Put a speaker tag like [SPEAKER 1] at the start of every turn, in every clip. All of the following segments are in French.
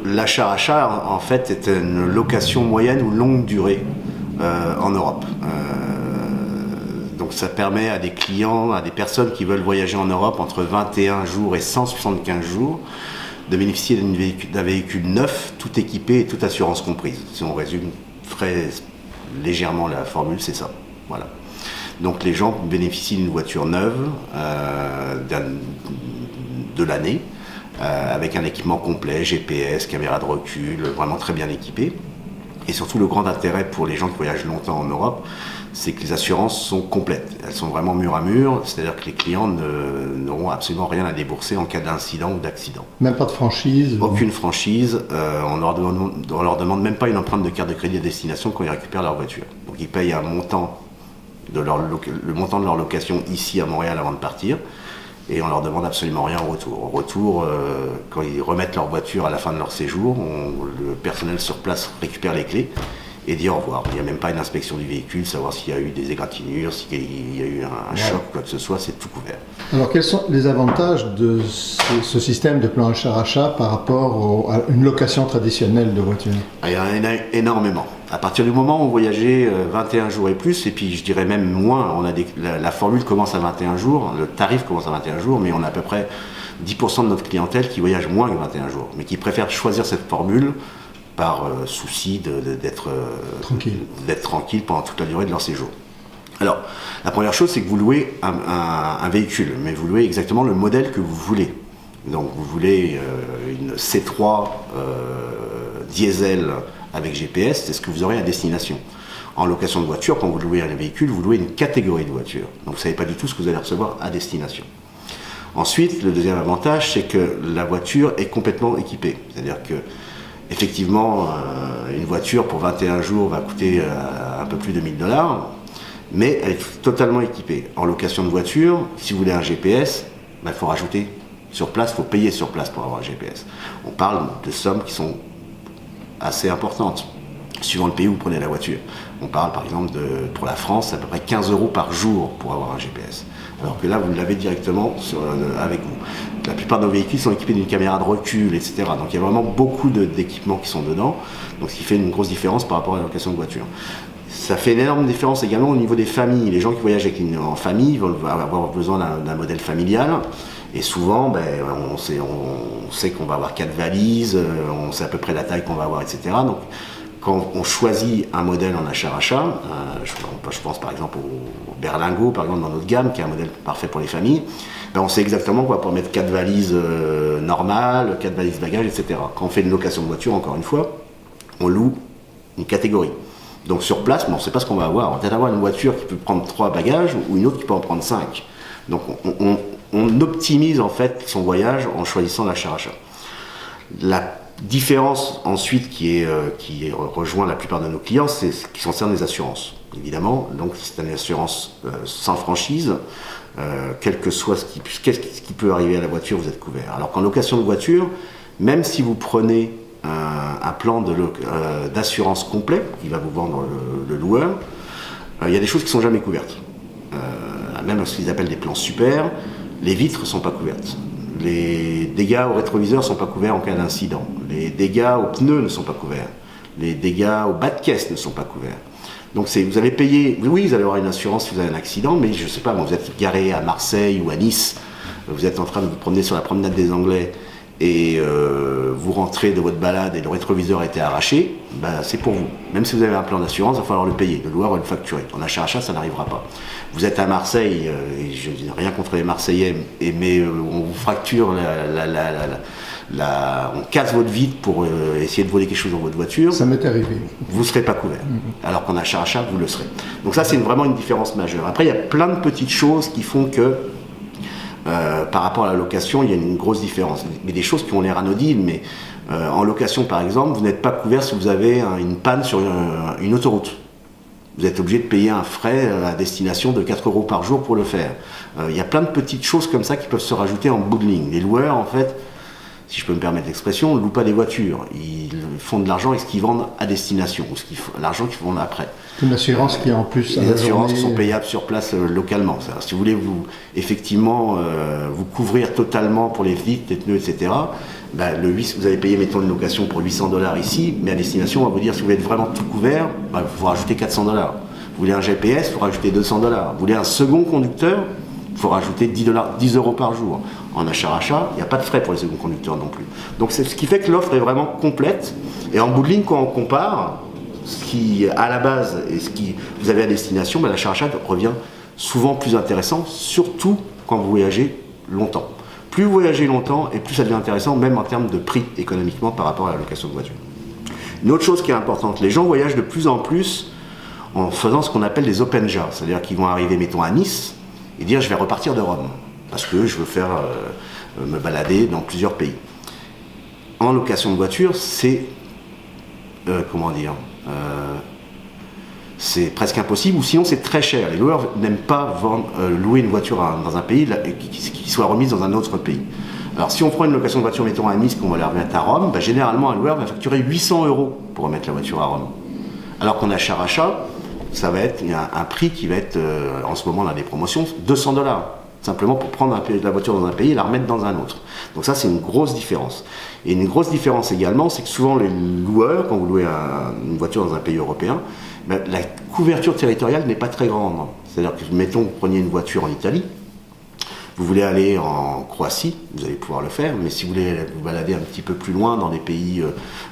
[SPEAKER 1] L'achat-rachat, en fait, est une location moyenne ou longue durée en Europe. Donc ça permet à des clients, à des personnes qui veulent voyager en Europe entre 21 jours et 175 jours de bénéficier d'un véhicule neuf, tout équipé et toute assurance comprise. Si on résume très légèrement la formule, c'est ça. Voilà. Donc les gens bénéficient d'une voiture neuve de l'année, avec un équipement complet, GPS, caméra de recul, vraiment très bien équipé. Et surtout, le grand intérêt pour les gens qui voyagent longtemps en Europe, c'est que les assurances sont complètes. Elles sont vraiment mur à mur, c'est-à-dire que les clients n'auront absolument rien à débourser en cas d'incident ou d'accident.
[SPEAKER 2] Même pas de franchise?
[SPEAKER 1] Aucune franchise. On leur demande même pas une empreinte de carte de crédit à destination quand ils récupèrent leur voiture. Donc ils payent un montant le montant de leur location ici à Montréal avant de partir. Et on leur demande absolument rien en retour. En retour, quand ils remettent leur voiture à la fin de leur séjour, le personnel sur place récupère les clés et dit au revoir. Il n'y a même pas une inspection du véhicule, savoir s'il y a eu des égratignures, s'il y a eu un choc, quoi que ce soit, c'est tout couvert.
[SPEAKER 2] Alors quels sont les avantages de ce système de plan achat-rachat par rapport à une location traditionnelle de voiture?
[SPEAKER 1] Il y en a énormément. À partir du moment où vous voyagez 21 jours et plus, et puis je dirais même moins, la formule commence à 21 jours, le tarif commence à 21 jours, mais on a à peu près 10% de notre clientèle qui voyage moins que 21 jours, mais qui préfère choisir cette formule par souci d'être tranquille pendant toute la durée de leur séjour. Alors, la première chose, c'est que vous louez un véhicule, mais vous louez exactement le modèle que vous voulez. Donc vous voulez une C3 diesel avec GPS, c'est ce que vous aurez à destination. En location de voiture, quand vous louez un véhicule, vous louez une catégorie de voiture. Donc vous ne savez pas du tout ce que vous allez recevoir à destination. Ensuite, le deuxième avantage, c'est que la voiture est complètement équipée. C'est-à-dire que, effectivement, une voiture pour 21 jours va coûter un peu plus de 1000 $, mais elle est totalement équipée. En location de voiture, si vous voulez un GPS, il faut rajouter sur place, il faut payer sur place pour avoir un GPS. On parle de sommes qui sont assez importantes, suivant le pays où vous prenez la voiture. On parle par exemple pour la France, à peu près 15 € par jour pour avoir un GPS. Alors que là, vous l'avez directement avec vous. La plupart de nos véhicules sont équipés d'une caméra de recul, etc. Donc il y a vraiment beaucoup d'équipements qui sont dedans, donc ce qui fait une grosse différence par rapport à la location de voiture. Ça fait une énorme différence également au niveau des familles. Les gens qui voyagent en famille vont avoir besoin d'un modèle familial. Et souvent, on sait qu'on va avoir 4 valises, on sait à peu près la taille qu'on va avoir, etc. Donc, quand on choisit un modèle en achat-rachat, je pense par exemple au Berlingo, par exemple dans notre gamme, qui est un modèle parfait pour les familles, on sait exactement qu'on va pouvoir mettre 4 valises normales, 4 valises bagages, etc. Quand on fait une location de voiture, encore une fois, on loue une catégorie. Donc sur place, on ne sait pas ce qu'on va avoir. On va peut-être avoir une voiture qui peut prendre 3 bagages ou une autre qui peut en prendre 5. Donc on optimise en fait son voyage en choisissant l'achat-rachat. La différence ensuite qui rejoint la plupart de nos clients, c'est ce qui concerne les assurances. Évidemment, donc c'est une assurance sans franchise, quel que soit ce qui peut arriver à la voiture, vous êtes couvert. Alors qu'en location de voiture, même si vous prenez un plan d'assurance complet, qui va vous vendre le loueur, il y a des choses qui ne sont jamais couvertes. Même ce qu'ils appellent des plans super, les vitres ne sont pas couvertes. Les dégâts au rétroviseur ne sont pas couverts en cas d'incident. Les dégâts aux pneus ne sont pas couverts. Les dégâts au bas de caisse ne sont pas couverts. Donc vous allez payer, oui, vous allez avoir une assurance si vous avez un accident, mais je ne sais pas, vous êtes garé à Marseille ou à Nice, vous êtes en train de vous promener sur la promenade des Anglais et vous rentrez de votre balade et le rétroviseur a été arraché, c'est pour vous. Même si vous avez un plan d'assurance, il va falloir le payer, le loueur va le facturer. En achat-rachat, ça n'arrivera pas. Vous êtes à Marseille, et je n'ai rien contre les Marseillais, mais on vous fracture, on casse votre vitre pour essayer de voler quelque chose dans votre voiture.
[SPEAKER 2] Ça m'est arrivé.
[SPEAKER 1] Vous ne serez pas couvert. Alors qu'en achat-rachat, vous le serez. Donc ça, c'est vraiment une différence majeure. Après, il y a plein de petites choses qui font que par rapport à la location, il y a une grosse différence. Mais des choses qui ont l'air anodines, mais en location par exemple, vous n'êtes pas couvert si vous avez une panne sur une autoroute. Vous êtes obligé de payer un frais à destination de 4 € par jour pour le faire. Il y a plein de petites choses comme ça qui peuvent se rajouter en bout de ligne. Les loueurs, en fait, si je peux me permettre l'expression, ne louent pas des voitures. Ils font de l'argent avec ce qu'ils vendent à destination, ou l'argent qu'ils vendent après.
[SPEAKER 2] Une assurance qui est en plus à
[SPEAKER 1] les
[SPEAKER 2] la
[SPEAKER 1] assurances
[SPEAKER 2] journée.
[SPEAKER 1] qui sont payables sur place localement. C'est-à-dire, si vous voulez vous couvrir totalement pour les visites, les pneus, etc., vous avez payé, mettons, une location pour $800 ici, mais à destination, on va vous dire, si vous voulez être vraiment tout couvert, il faut rajouter $400. Vous voulez un GPS, il faut rajouter $200. Vous voulez un second conducteur, il faut rajouter 10 euros par jour. En achat-rachat, il n'y a pas de frais pour les seconds conducteurs non plus. Donc c'est ce qui fait que l'offre est vraiment complète. Et en bout de ligne, quand on compare ce qui à la base et ce qui vous avez à destination, l'achat-rachat revient souvent plus intéressant, surtout quand vous voyagez longtemps. Plus vous voyagez longtemps et plus ça devient intéressant, même en termes de prix économiquement par rapport à la location de voiture. Une autre chose qui est importante, les gens voyagent de plus en plus en faisant ce qu'on appelle des open jar, c'est-à-dire qu'ils vont arriver, mettons, à Nice et dire je vais repartir de Rome parce que je veux me balader dans plusieurs pays. En location de voiture, c'est c'est presque impossible, ou sinon c'est très cher. Les loueurs n'aiment pas louer une voiture dans un pays qui soit remise dans un autre pays. Alors si on prend une location de voiture, mettons à Nice, qu'on va la remettre à Rome, généralement un loueur va facturer 800 € pour remettre la voiture à Rome. Alors qu'en achat-rachat, il y a un prix qui va être, en ce moment on a des promotions, $200. Simplement pour prendre la voiture dans un pays et la remettre dans un autre. Donc ça, c'est une grosse différence. Et une grosse différence également, c'est que souvent les loueurs, quand vous louez une voiture dans un pays européen, la couverture territoriale n'est pas très grande. C'est-à-dire que, mettons, vous preniez une voiture en Italie, vous voulez aller en Croatie, vous allez pouvoir le faire, mais si vous voulez vous balader un petit peu plus loin dans des pays,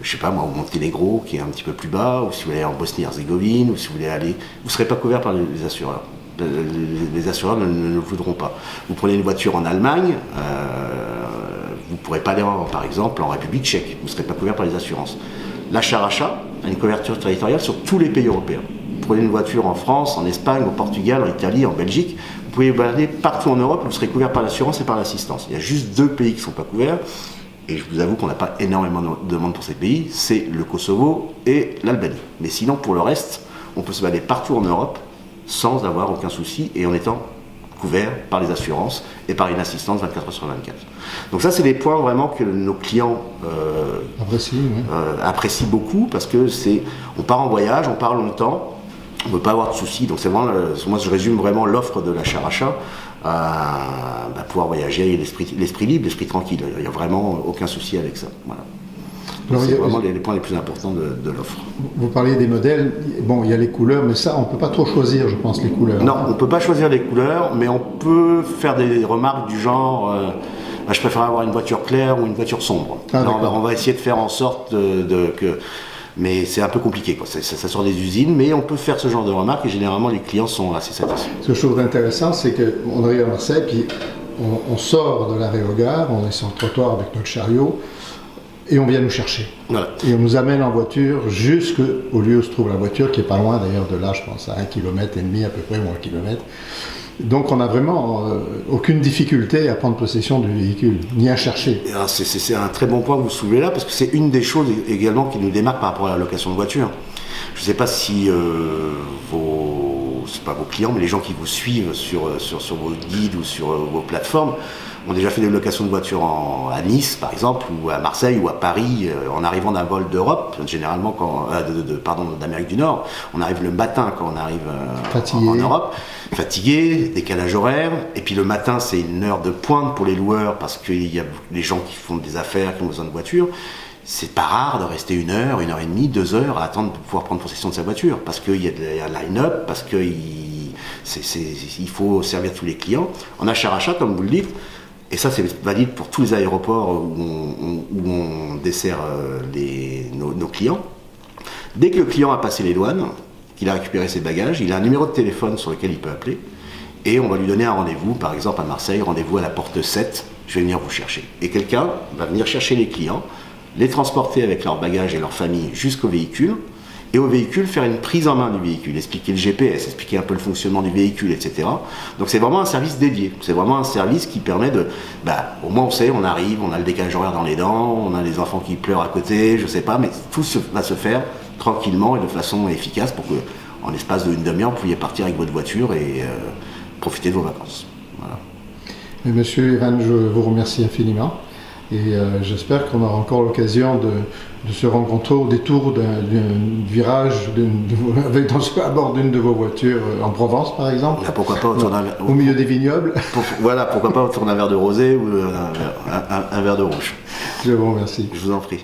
[SPEAKER 1] je sais pas moi, au Monténégro, qui est un petit peu plus bas, ou si vous voulez aller en Bosnie-Herzégovine, ou si vous voulez aller... Vous ne serez pas couvert par les assureurs. Les assureurs ne le voudront pas. Vous prenez une voiture en Allemagne, vous ne pourrez pas aller par exemple en République tchèque, vous ne serez pas couvert par les assurances. L'achat-rachat a une couverture territoriale sur tous les pays européens. Vous prenez une voiture en France, en Espagne, au Portugal, en Italie, en Belgique, vous pouvez vous balader partout en Europe, vous serez couvert par l'assurance et par l'assistance. Il y a juste 2 pays qui ne sont pas couverts, et je vous avoue qu'on n'a pas énormément de demandes pour ces pays, c'est le Kosovo et l'Albanie. Mais sinon, pour le reste, on peut se balader partout en Europe, sans avoir aucun souci et en étant couvert par les assurances et par une assistance 24 heures sur 24. Donc ça, c'est des points vraiment que nos clients apprécient beaucoup parce que on part en voyage, on part longtemps, on ne peut pas avoir de soucis. Donc c'est vraiment, moi je résume vraiment l'offre de l'achat-rachat à pouvoir voyager avec l'esprit libre, l'esprit tranquille. Il n'y a vraiment aucun souci avec ça. Voilà. C'est vraiment les points les plus importants de l'offre.
[SPEAKER 2] Vous parliez des modèles, bon, il y a les couleurs, mais ça, on ne peut pas trop choisir, je pense, les couleurs.
[SPEAKER 1] Non, on ne peut pas choisir les couleurs, mais on peut faire des remarques du genre je préfère avoir une voiture claire ou une voiture sombre. On va essayer de faire en sorte que... Mais c'est un peu compliqué, quoi. Ça sort des usines, mais on peut faire ce genre de remarques et généralement les clients sont assez satisfaits.
[SPEAKER 2] Ce que je trouve intéressant, c'est qu'on arrive à Marseille, puis on sort de l'arrêt au gare, on est sur le trottoir avec notre chariot, et on vient nous chercher. Voilà. Et on nous amène en voiture jusqu'au lieu où se trouve la voiture, qui est pas loin d'ailleurs de là, je pense, à 1,5 km à peu près, ou 1 km. Donc on n'a vraiment aucune difficulté à prendre possession du véhicule, ni à chercher.
[SPEAKER 1] C'est un très bon point que vous soulevez là, parce que c'est une des choses également qui nous démarque par rapport à la location de voiture. Je ne sais pas si c'est pas vos clients, mais les gens qui vous suivent sur vos guides ou sur vos plateformes ont déjà fait des locations de voitures à Nice, par exemple, ou à Marseille, ou à Paris, en arrivant d'un vol d'Europe, généralement d'Amérique du Nord. On arrive le matin quand on arrive en Europe, fatigué, décalage horaire, et puis le matin, c'est une heure de pointe pour les loueurs, parce qu'il y a les gens qui font des affaires, qui ont besoin de voitures. C'est pas rare de rester 1 heure, 1 heure et demie, 2 heures à attendre pour pouvoir prendre possession de sa voiture, parce qu'il y a un line-up, parce qu'il faut servir tous les clients. En achat-rachat, comme vous le dites, et ça c'est valide pour tous les aéroports où on dessert nos clients. Dès que le client a passé les douanes, qu'il a récupéré ses bagages, il a un numéro de téléphone sur lequel il peut appeler, et on va lui donner un rendez-vous, par exemple à Marseille, rendez-vous à la porte 7, je vais venir vous chercher. Et quelqu'un va venir chercher les clients, les transporter avec leurs bagages et leur famille jusqu'au véhicule, et au véhicule faire une prise en main du véhicule, expliquer le GPS, expliquer un peu le fonctionnement du véhicule, etc. Donc c'est vraiment un service dédié, c'est vraiment un service qui permet au moins on sait, on arrive, on a le décalage horaire dans les dents, on a les enfants qui pleurent à côté, je sais pas, mais tout va se faire tranquillement et de façon efficace pour que, en l'espace d'une demi-heure, vous puissiez partir avec votre voiture et profiter de vos vacances. Voilà.
[SPEAKER 2] Monsieur Evan, je vous remercie infiniment. Et j'espère qu'on aura encore l'occasion de se rencontrer au détour d'un virage à bord d'une de vos voitures en Provence, par exemple.
[SPEAKER 1] Là, pourquoi pas
[SPEAKER 2] au milieu des vignobles.
[SPEAKER 1] Voilà, pourquoi pas autour d'un verre de rosé ou un verre de rouge.
[SPEAKER 2] Je vous remercie.
[SPEAKER 1] Je vous en prie.